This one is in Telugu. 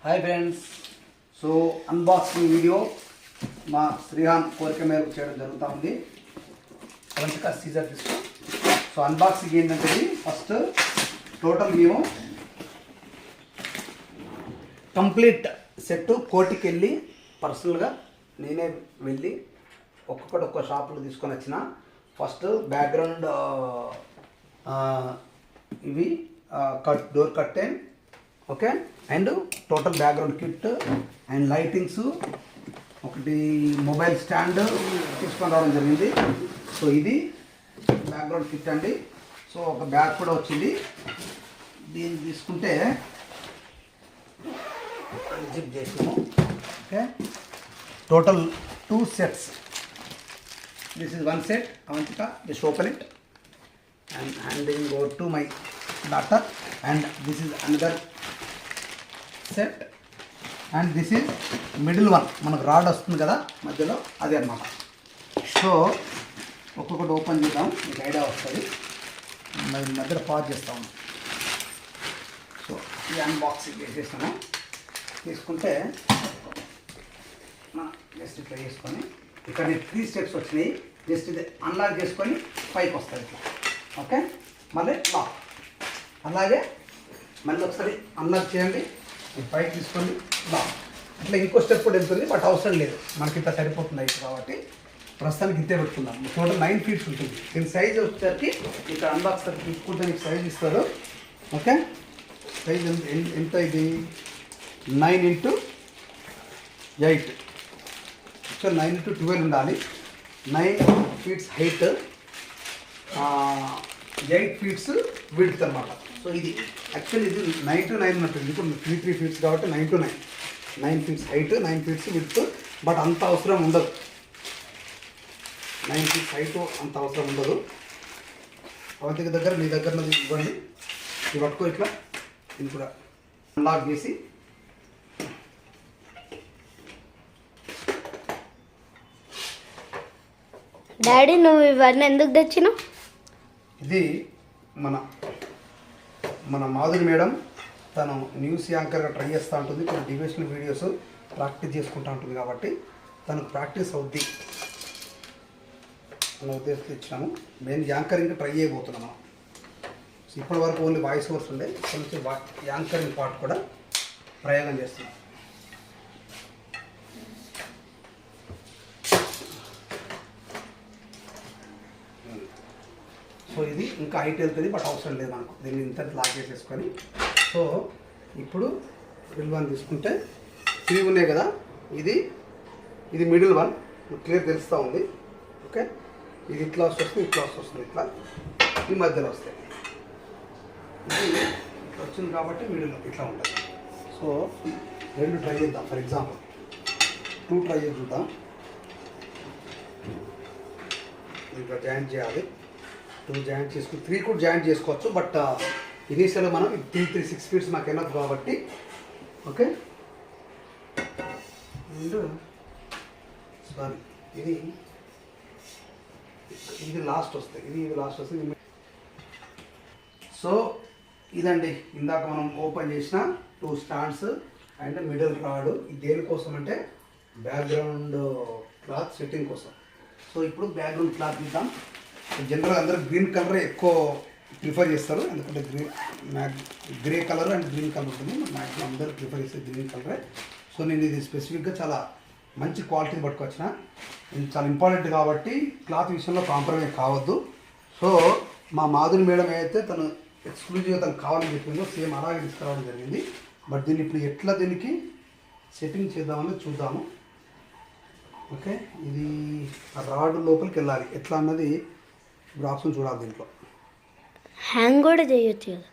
Hi friends. So unboxing video మా శ్రీహాన్ కోరిక మేరకు చేయడం జరుగుతూ ఉంది. అవంతగా సీజర్ తీసుకో. సో అన్బాక్సింగ్ ఏంటంటే ఫస్ట్ టోటల్ మేము కంప్లీట్ సెట్ కోటికి వెళ్ళి పర్సనల్గా నేనే వెళ్ళి ఒక్కొక్క షాపులో తీసుకొని వచ్చిన. ఫస్ట్ బ్యాక్గ్రౌండ్ ఇవి door curtain, okay, and total background kit and lightings, ఒకటి మొబైల్ స్టాండ్ తీసుకొని రావడం జరిగింది. సో ఇది బ్యాక్గ్రౌండ్ కిట్ అండి. సో ఒక బ్యాగ్ కూడా వచ్చింది. దీన్ని తీసుకుంటే జిప్ చేసాము. Okay, total 2 sets. This is one set. Avantika, just open it and handing over to my daughter. And this is another set. And this is middle one. మనకు రాడ్ వస్తుంది కదా మధ్యలో, అది అన్నమాట. సో ఒక్కొక్కటి ఓపెన్ చేద్దాం, మీకు ఐడియా వస్తుంది. మధ్యలో పాజ్ చేస్తాము. సో ఈ అన్బాక్సింగ్ చేసేస్తాము. తీసుకుంటే జస్ట్ ఇట్లా చేసుకొని ఇక్కడ 3 steps వచ్చినాయి. జస్ట్ ఇది అన్లాక్ చేసుకొని పైకి వస్తుంది ఇట్లా. ఓకే, మళ్ళీ లాక్. అలాగే మళ్ళీ ఒకసారి అన్లాక్ చేయండి, పైకి తీసుకొని లాక్. ఇట్లా ఇంకో స్టెప్ కూడా వెళ్తుంది, బట్ అవసరం లేదు, మనకి ఇంత సరిపోతుంది అయితే. కాబట్టి ప్రస్తుతానికి ఇంతే పెట్టుకుందాం. టోటల్ 9 feet ఉంటుంది. దీని సైజ్ వచ్చేసరికి ఇక్కడ అన్బాక్స్ తీసుకుంటే నీకు సైజ్ ఇస్తారు. ఓకే, సైజ్ ఎంత ఇది 9 x 8. సో 9 x 12 ఉండాలి. 9 feet హైట్, 8 feet విడ్త్ అనమాట. సో ఇది యాక్చువల్లీ ఇది 9 to 9 ఉన్నట్టుంది. ఇప్పుడు 3 feet కాబట్టి 9 to 9. 9 feet height, 9 feet width. But అంత అవసరం ఉండదు. 9 feet హైట్ అంత అవసరం ఉండదు. అవతికి దగ్గర నీ దగ్గర ఇవ్వండి. ఇది పట్టుకో ఇట్లా. ఇది కూడా అన్లాక్ చేసి డాడీ నువ్వు ఇవన్నీ ఎందుకు తెచ్చినావు? ఇది మన మాధురి మేడం, తను న్యూస్ యాంకర్గా ట్రై చేస్తూ ఉంటుంది. కొన్ని డివిజనల్ వీడియోస్ ప్రాక్టీస్ చేసుకుంటూ ఉంటుంది కాబట్టి తనకు ప్రాక్టీస్ అవుద్ది అన్న ఉద్దేశంతో ఇచ్చినాము. మెయిన్ యాంకరింగ్ ట్రై చేయబోతున్నాం మనం. ఇప్పటి వరకు ఓన్లీ వాయిస్ ఓవర్స్ ఉండే, కొంచెం యాంకరింగ్ పార్ట్ కూడా ప్రయోగం చేస్తున్నాం. సో ఇది ఇంకా హైట్ వెళ్తుంది, బట్ అవసరం లేదు మనకు. దీన్ని ఇంత లాక్ చేసేసుకొని, సో ఇప్పుడు మిడిల్ వన్ తీసుకుంటే 3 ఉన్నాయి కదా, ఇది మిడిల్ వన్ క్లియర్ తెలుస్తూ ఉంది. ఓకే, ఇది ఇట్లా వస్తుంది, ఇట్లా వస్తుంది, ఇట్లా ఈ మధ్యలో వస్తాయి. ఇది ఇట్లా వచ్చింది కాబట్టి మిడిల్ ఇట్లా ఉంటుంది. సో 2 ట్రై చేద్దాం. ఫర్ ఎగ్జాంపుల్ 2 ట్రై చేద్దాం. ఇంకా జాయింట్ చేయాలి. 2 జాయింట్ చేసుకుని 3 కూడా జాయింట్ చేసుకోవచ్చు. బట్ ఇనీషియల్గా మనం 3 6 feet మాకు ఎనఫ్ కాబట్టి. ఓకే, అండ్ సారీ ఇది లాస్ట్ వస్తుంది. ఇది లాస్ట్ వస్తుంది. సో ఇదండి ఇందాక మనం ఓపెన్ చేసిన 2 stands అండ్ మిడిల్ రాడ్. ఇది దేనికోసం అంటే బ్యాక్గ్రౌండ్ క్లాత్ సెట్టింగ్ కోసం. సో ఇప్పుడు బ్యాక్గ్రౌండ్ క్లాత్ ఇద్దాం. జనరల్గా అందరూ గ్రీన్ కలర్ ఎక్కువ ప్రిఫర్ చేస్తారు, ఎందుకంటే grey colour and green colour ఉంటుంది. మ్యాక్సిమం అందరూ ప్రిఫర్ చేస్తే గ్రీన్ కలరే. సో నేను ఇది స్పెసిఫిక్గా చాలా మంచి క్వాలిటీ పట్టుకొచ్చిన. ఇది చాలా ఇంపార్టెంట్ కాబట్టి క్లాత్ విషయంలో కాంప్రమైజ్ కావద్దు. సో మా మాధురి మేడం అయితే తను ఎక్స్క్లూజివ్గా తనకు కావాలని చెప్పిందో సేమ్ అలాగే తీసుకురావడం జరిగింది. బట్ దీన్ని ఇప్పుడు ఎట్లా దీనికి సెట్టింగ్ చేద్దామని చూద్దాము. ఓకే, ఇది రాడ్ లోపలికి వెళ్ళాలి ఎట్లా అన్నది ఇప్పుడు ఆప్షన్ చూడాలి. దీంట్లో హ్యాంగ్ కూడా చేయొచ్చు కదా.